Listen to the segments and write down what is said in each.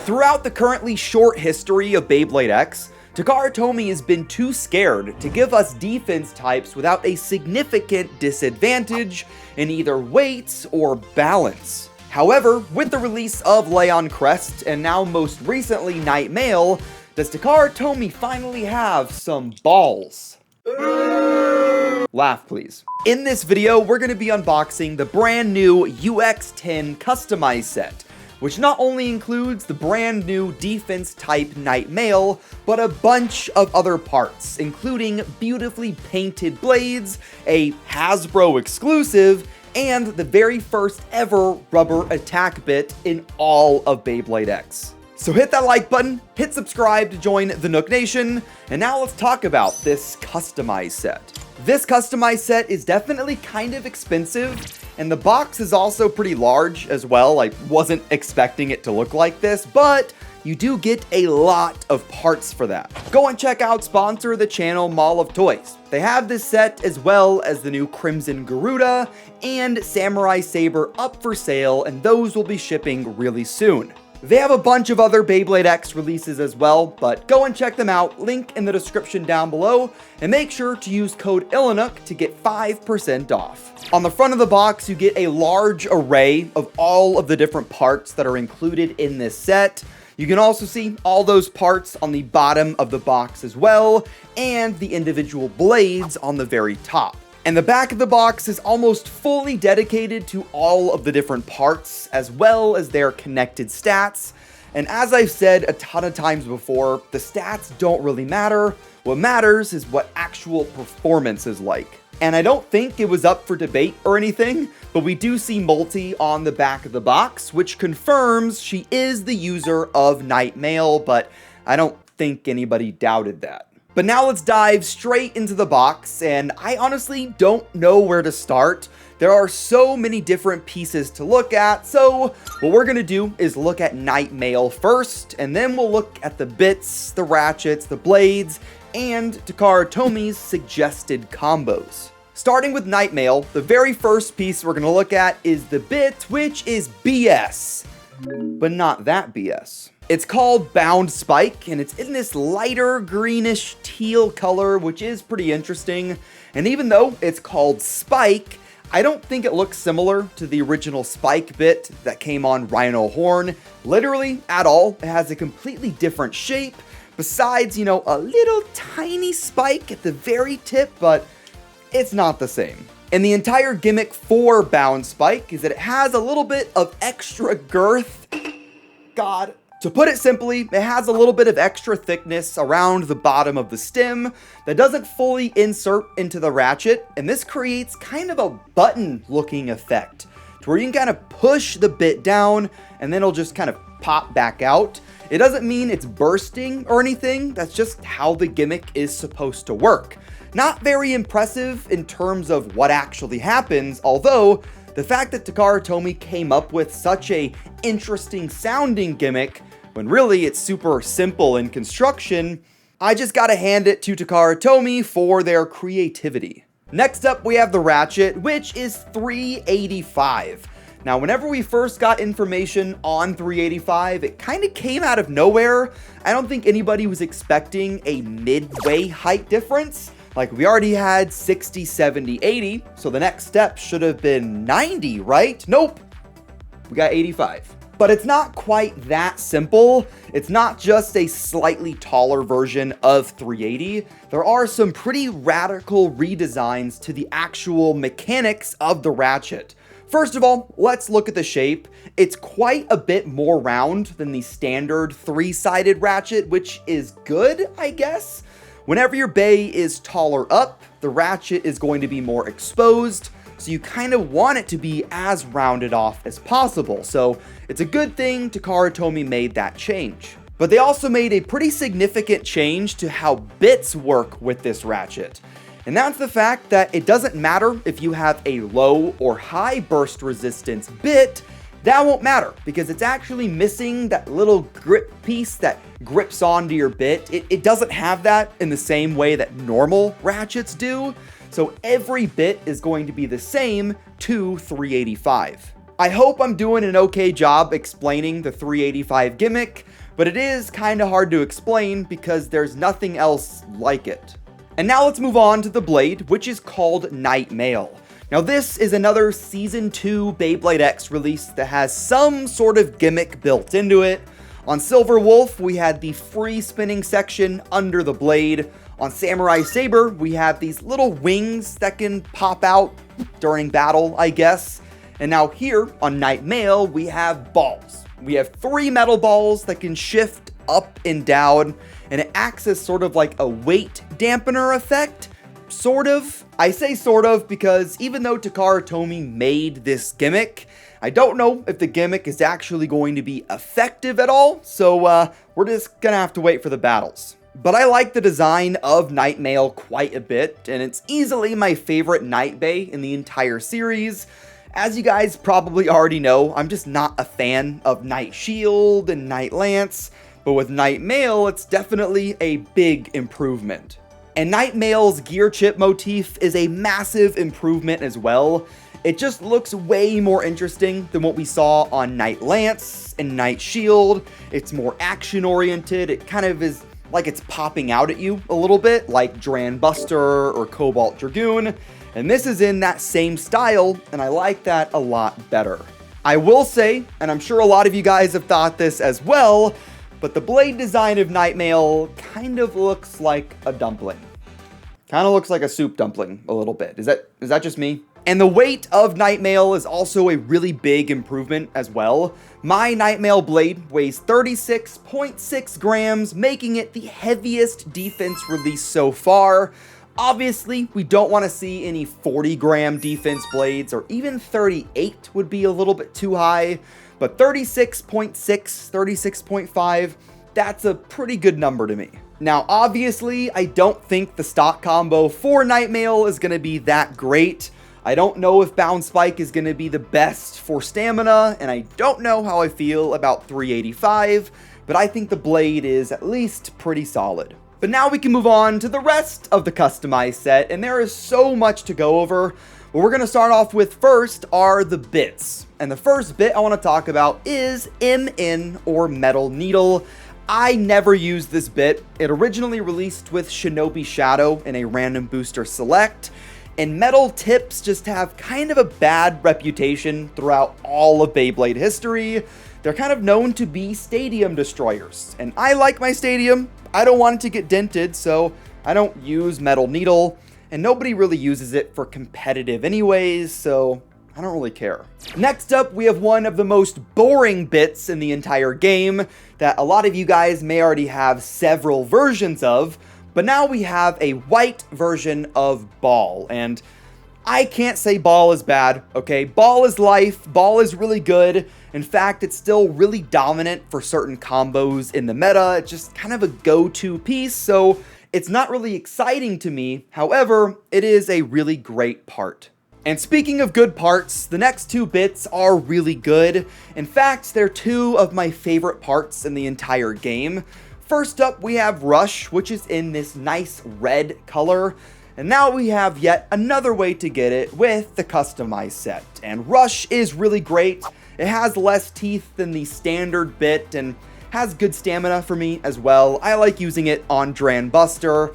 Throughout the currently short history of Beyblade X, Takara Tomy has been too scared to give us defense types without a significant disadvantage in either weight or balance. However, with the release of Leon Crest and now most recently KnightMail, does Takara Tomy finally have some balls? Laugh please. In this video, we're going to be unboxing the brand new UX10 customized set, which not only includes the brand new defense type KnightMail, but a bunch of other parts, including beautifully painted blades, a Hasbro exclusive, and the very first ever rubber attack bit in all of Beyblade X. So hit that like button, hit subscribe to join the Nook Nation, and now let's talk about this customized set. This customized set is definitely kind of expensive, and the box is also pretty large as well. I wasn't expecting it to look like this, but you do get a lot of parts for that. Go and check out sponsor of the channel, Mall of Toys. They have this set as well as the new Crimson Garuda and Samurai Saber up for sale, and those will be shipping really soon. They have a bunch of other Beyblade X releases as well, but go and check them out, link in the description down below, and make sure to use code ilinnuc to get 5% off. On the front of the box, you get a large array of all of the different parts that are included in this set. You can also see all those parts on the bottom of the box as well, and the individual blades on the very top. And the back of the box is almost fully dedicated to all of the different parts, as well as their connected stats. And as I've said a ton of times before, the stats don't really matter. What matters is what actual performance is like. And I don't think it was up for debate or anything, but we do see Multi on the back of the box, which confirms she is the user of KnightMail, but I don't think anybody doubted that. But now let's dive straight into the box, and I honestly don't know where to start. There are so many different pieces to look at, so what we're gonna do is look at KnightMail first, and then we'll look at the bits, the ratchets, the blades, and Takara Tomy's suggested combos. Starting with KnightMail, the very first piece we're gonna look at is the bit, which is BS, but not that BS. It's called Bound Spike, and it's in this lighter greenish teal color, which is pretty interesting. And even though it's called Spike, I don't think it looks similar to the original Spike bit that came on Rhino Horn, literally at all. It has a completely different shape, besides, you know, a little tiny spike at the very tip, but it's not the same. And the entire gimmick for Bound Spike is that it has a little bit of extra girth. God. To put it simply, it has a little bit of extra thickness around the bottom of the stem that doesn't fully insert into the ratchet, and this creates kind of a button looking effect to where you can kind of push the bit down and then it'll just kind of pop back out. It doesn't mean it's bursting or anything, that's just how the gimmick is supposed to work. Not very impressive in terms of what actually happens, although the fact that Takara Tomy came up with such a interesting sounding gimmick when really it's super simple in construction, I just gotta hand it to Takara Tomy for their creativity. Next up, we have the ratchet, which is $385. Now, whenever we first got information on $385, it kind of came out of nowhere. I don't think anybody was expecting a midway height difference. Like, we already had 60, 70, 80, so the next step should have been 90, right? Nope, we got 85. But it's not quite that simple. It's not just a slightly taller version of 380. There are some pretty radical redesigns to the actual mechanics of the ratchet. First of all, let's look at the shape. It's quite a bit more round than the standard three-sided ratchet, which is good, I guess. Whenever your bay is taller up, the ratchet is going to be more exposed, so you kind of want it to be as rounded off as possible. So it's a good thing Takara Tomy made that change. But they also made a pretty significant change to how bits work with this ratchet. And that's the fact that it doesn't matter if you have a low or high burst resistance bit, that won't matter because it's actually missing that little grip piece that grips onto your bit. It doesn't have that in the same way that normal ratchets do. So every bit is going to be the same to 385. I hope I'm doing an okay job explaining the 385 gimmick, but it is kind of hard to explain because there's nothing else like it. And now let's move on to the blade, which is called KnightMail. Now this is another Season 2 Beyblade X release that has some sort of gimmick built into it. On Silver Wolf, we had the free spinning section under the blade. On Samurai Saber, we have these little wings that can pop out during battle, I guess. And now here on KnightMail, we have balls. We have 3 metal balls that can shift up and down, and it acts as sort of like a weight dampener effect. Sort of. I say sort of because even though Takara Tomy made this gimmick, I don't know if the gimmick is actually going to be effective at all, so we're just gonna have to wait for the battles. But I like the design of KnightMail quite a bit, and it's easily my favorite Knight Bay in the entire series. As you guys probably already know, I'm just not a fan of Knight Shield and Knight Lance, but with KnightMail, it's definitely a big improvement. And KnightMail's gear chip motif is a massive improvement as well. It just looks way more interesting than what we saw on Knight Lance and Knight Shield. It's more action-oriented. It kind of is like it's popping out at you a little bit, like Dran Buster or Cobalt Dragoon. And this is in that same style, and I like that a lot better. I will say, and I'm sure a lot of you guys have thought this as well, but the blade design of KnightMail kind of looks like a dumpling. Kind of looks like a soup dumpling a little bit. Is that just me? And the weight of KnightMail is also a really big improvement as well. My KnightMail blade weighs 36.6 grams, making it the heaviest defense release so far. Obviously, we don't want to see any 40-gram defense blades, or even 38 would be a little bit too high, but 36.6, 36.5, that's a pretty good number to me. Now, obviously, I don't think the stock combo for KnightMail is going to be that great. I don't know if Bound Spike is going to be the best for stamina, and I don't know how I feel about 385, but I think the blade is at least pretty solid. But now we can move on to the rest of the customized set, and there is so much to go over. What we're going to start off with first are the bits. And the first bit I want to talk about is MN, or Metal Needle. I never used this bit. It originally released with Shinobi Shadow in a random booster select, and metal tips just have kind of a bad reputation throughout all of Beyblade history. They're kind of known to be stadium destroyers, and I like my stadium. I don't want it to get dented, so I don't use Metal Needle, and nobody really uses it for competitive anyways, so I don't really care. Next up, we have one of the most boring bits in the entire game that a lot of you guys may already have several versions of, but now we have a white version of Ball, and I can't say Ball is bad, okay? Ball is life, Ball is really good. In fact, it's still really dominant for certain combos in the meta. It's just kind of a go-to piece, so it's not really exciting to me. However, it is a really great part. And speaking of good parts, the next 2 bits are really good. In fact, they're 2 of my favorite parts in the entire game. First up, we have Rush, which is in this nice red color. And now we have yet another way to get it with the customized set. And Rush is really great. It has less teeth than the standard bit and has good stamina for me as well. I like using it on Dran Buster.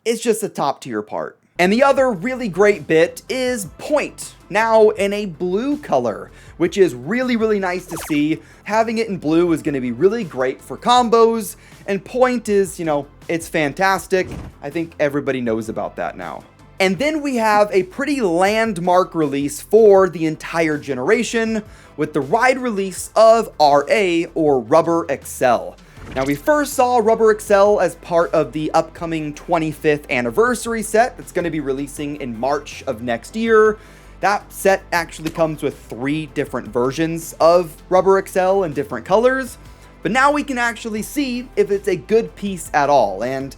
It's just a top tier part. And the other really great bit is Point, now in a blue color, which is really nice to see. Having it in blue is going to be really great for combos, and Point is, it's fantastic. I think everybody knows about that now. And then we have a pretty landmark release for the entire generation with the ride release of RA, or Rubber Accel. Now, we first saw Rubber Accel as part of the upcoming 25th anniversary set that's going to be releasing in March of next year. That set actually comes with 3 different versions of Rubber Accel in different colors, but now we can actually see if it's a good piece at all, and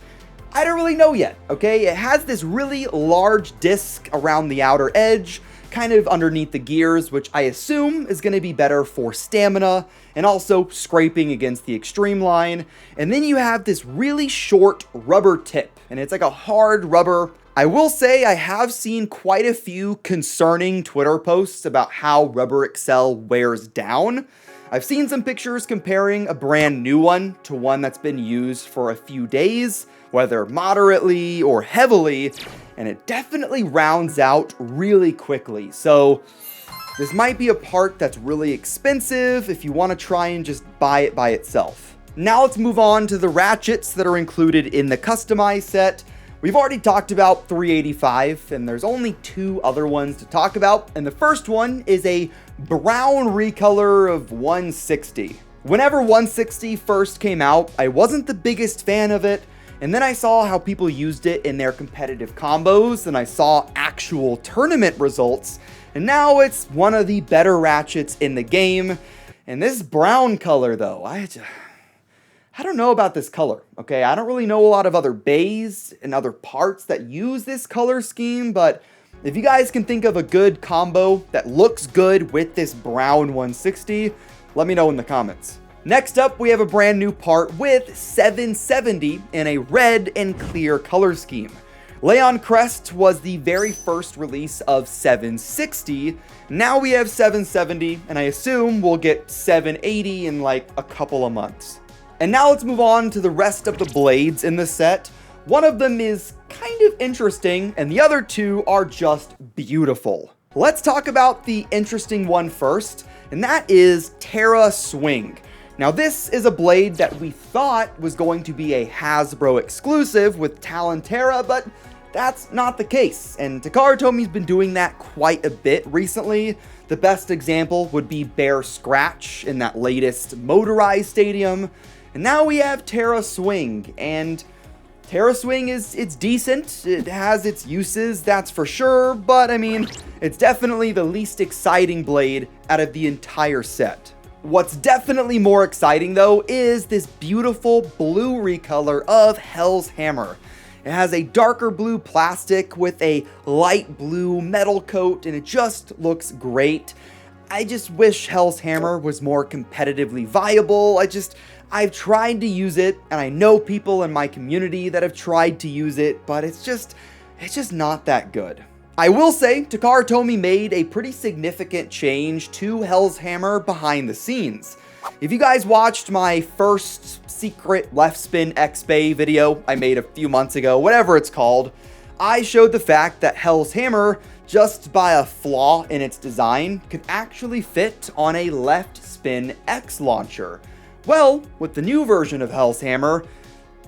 I don't really know yet, okay? It has this really large disc around the outer edge, kind of underneath the gears, which I assume is going to be better for stamina and also scraping against the extreme line. And then you have this really short rubber tip, and it's like a hard rubber I will say I have seen quite a few concerning Twitter posts about how Rubber Accel wears down. I've seen some pictures comparing a brand new one to one that's been used for a few days, whether moderately or heavily, and it definitely rounds out really quickly. So this might be a part that's really expensive if you want to try and just buy it by itself. Now let's move on to the ratchets that are included in the customized set. We've already talked about 385, and there's only two other ones to talk about, and the first one is a brown recolor of 160. Whenever 160 first came out, I wasn't the biggest fan of it, and then I saw how people used it in their competitive combos, and I saw actual tournament results, and now it's one of the better ratchets in the game. And this brown color though, I don't know about this color, okay? I don't really know a lot of other bays and other parts that use this color scheme, but if you guys can think of a good combo that looks good with this brown 160, let me know in the comments. Next up, we have a brand new part with 770 in a red and clear color scheme. Leon Crest was the very first release of 760. Now we have 770, and I assume we'll get 780 in like a couple of months. And now let's move on to the rest of the blades in the set. One of them is kind of interesting, and the other two are just beautiful. Let's talk about the interesting one first, and that is Terra Swing. Now this is a blade that we thought was going to be a Hasbro exclusive with Talon Terra, but that's not the case, and Takara Tomi's been doing that quite a bit recently. The best example would be Bear Scratch in that latest motorized stadium. And now we have Terra Swing, and Terra Swing it's decent. It has its uses, that's for sure, but I mean, it's definitely the least exciting blade out of the entire set. What's definitely more exciting though is this beautiful blue recolor of Hell's Hammer. It has a darker blue plastic with a light blue metal coat, and it just looks great. I just wish Hell's Hammer was more competitively viable. I've tried to use it, and I know people in my community that have tried to use it, but it's just not that good. I will say, Takara Tomy made a pretty significant change to Hell's Hammer behind the scenes. If you guys watched my first secret left spin X-Bay video I made a few months ago, whatever it's called, I showed the fact that Hell's Hammer, just by a flaw in its design, could actually fit on a left spin X launcher. Well, with the new version of Hell's Hammer,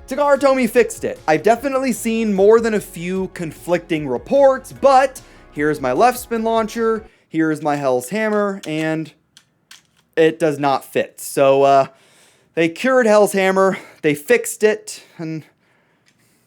Takara Tomy fixed it. I've definitely seen more than a few conflicting reports, but here's my left spin launcher, here's my Hell's Hammer, and it does not fit. So, they cured Hell's Hammer, they fixed it, and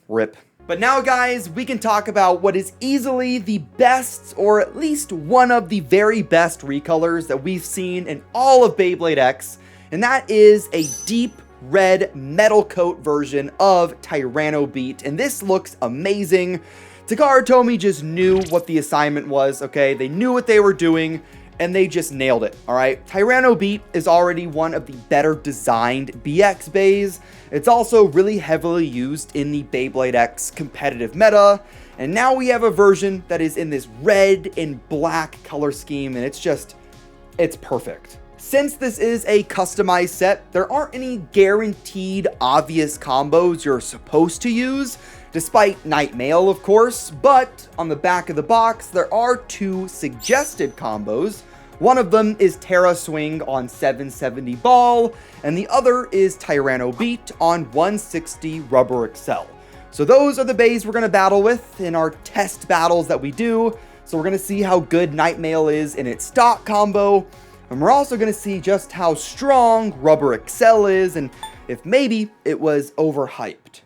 rip. But now, guys, we can talk about what is easily the best, or at least one of the very best recolors that we've seen in all of Beyblade X, and that is a deep red metal coat version of Tyranno Beat, and this looks amazing. Takara Tomy just knew what the assignment was, okay? They knew what they were doing, and they just nailed it, all right? Tyranno Beat is already one of the better designed BX bays. It's also really heavily used in the Beyblade X competitive meta, and now we have a version that is in this red and black color scheme, and it's perfect. Since this is a customized set, there aren't any guaranteed obvious combos you're supposed to use, despite KnightMail, of course, but on the back of the box, there are two suggested combos. One of them is Terra Swing on 770 Ball, and the other is Tyranno Beat on 160 Rubber Accel. So those are the bays we're going to battle with in our test battles that we do. So we're going to see how good KnightMail is in its stock combo, and we're also going to see just how strong Rubber Accel is, and if maybe it was overhyped.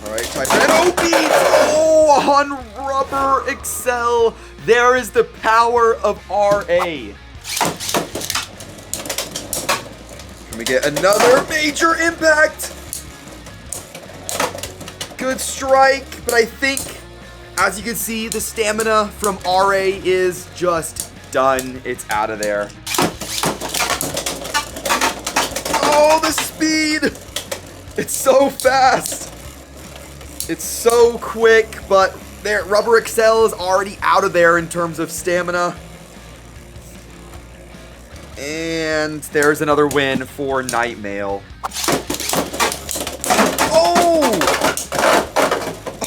Alright, Tyranno Beat! Oh, on Rubber Accel! There is the power of RA. Can we get another major impact? Good strike, but I think, as you can see, the stamina from RA is just done. It's out of there. Oh, the speed! It's so fast! It's so quick, but there, Rubber Accel is already out of there in terms of stamina. And there's another win for KnightMail. Oh!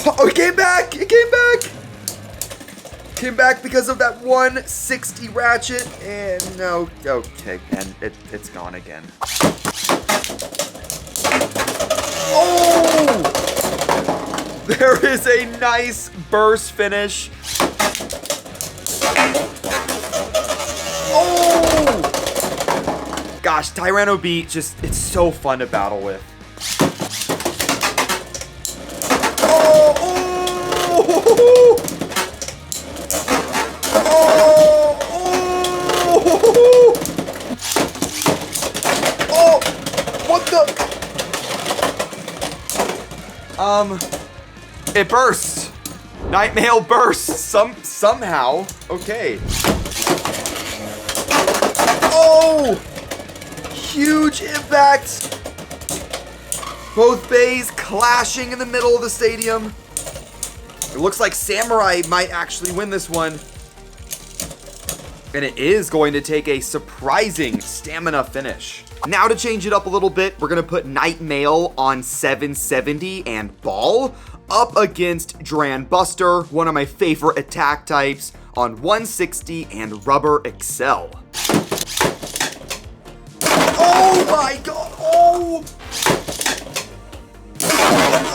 Oh, it came back! It came back! Came back because of that 160 ratchet, and no, okay, and it's gone again. Oh! There is a nice burst finish. Oh! Gosh, Tyranno Beat just, it's so fun to battle with. Oh! Oh! Oh! What the? It burst. KnightMail bursts somehow. Okay. Oh! Huge impact. Both bays clashing in the middle of the stadium. It looks like Samurai might actually win this one. And it is going to take a surprising stamina finish. Now to change it up a little bit, we're gonna put KnightMail on 770 and Ball up against Dran Buster, one of my favorite attack types, on 160 and Rubber Accel. Oh my god! Oh!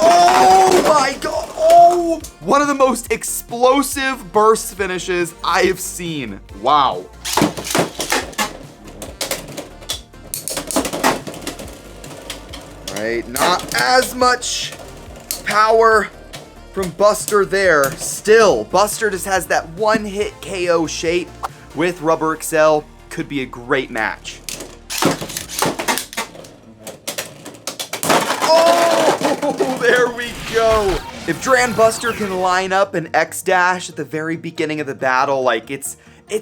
Oh my god! Oh! One of the most explosive burst finishes I have seen. Wow. Right, not as much power from Buster there. Still, Buster just has that one-hit KO shape with Rubber Accel. Could be a great match. Oh, there we go. If Dran Buster can line up an X dash at the very beginning of the battle, like it's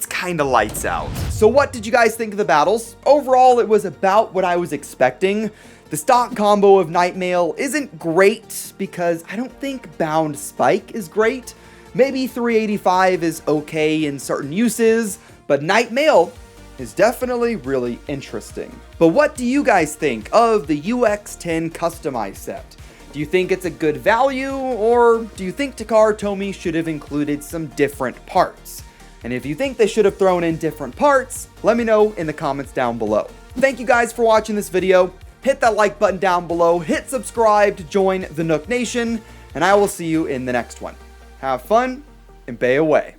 kind of lights out. So what did you guys think of the battles? Overall, it was about what I was expecting. The stock combo of KnightMail isn't great because I don't think Bound Spike is great. Maybe 385 is okay in certain uses, but KnightMail is definitely really interesting. But what do you guys think of the UX10 customized set? Do you think it's a good value, or do you think Takara Tomy should have included some different parts? And if you think they should have thrown in different parts, let me know in the comments down below. Thank you guys for watching this video. Hit that like button down below, hit subscribe to join the Nook Nation, and I will see you in the next one. Have fun, and bay away.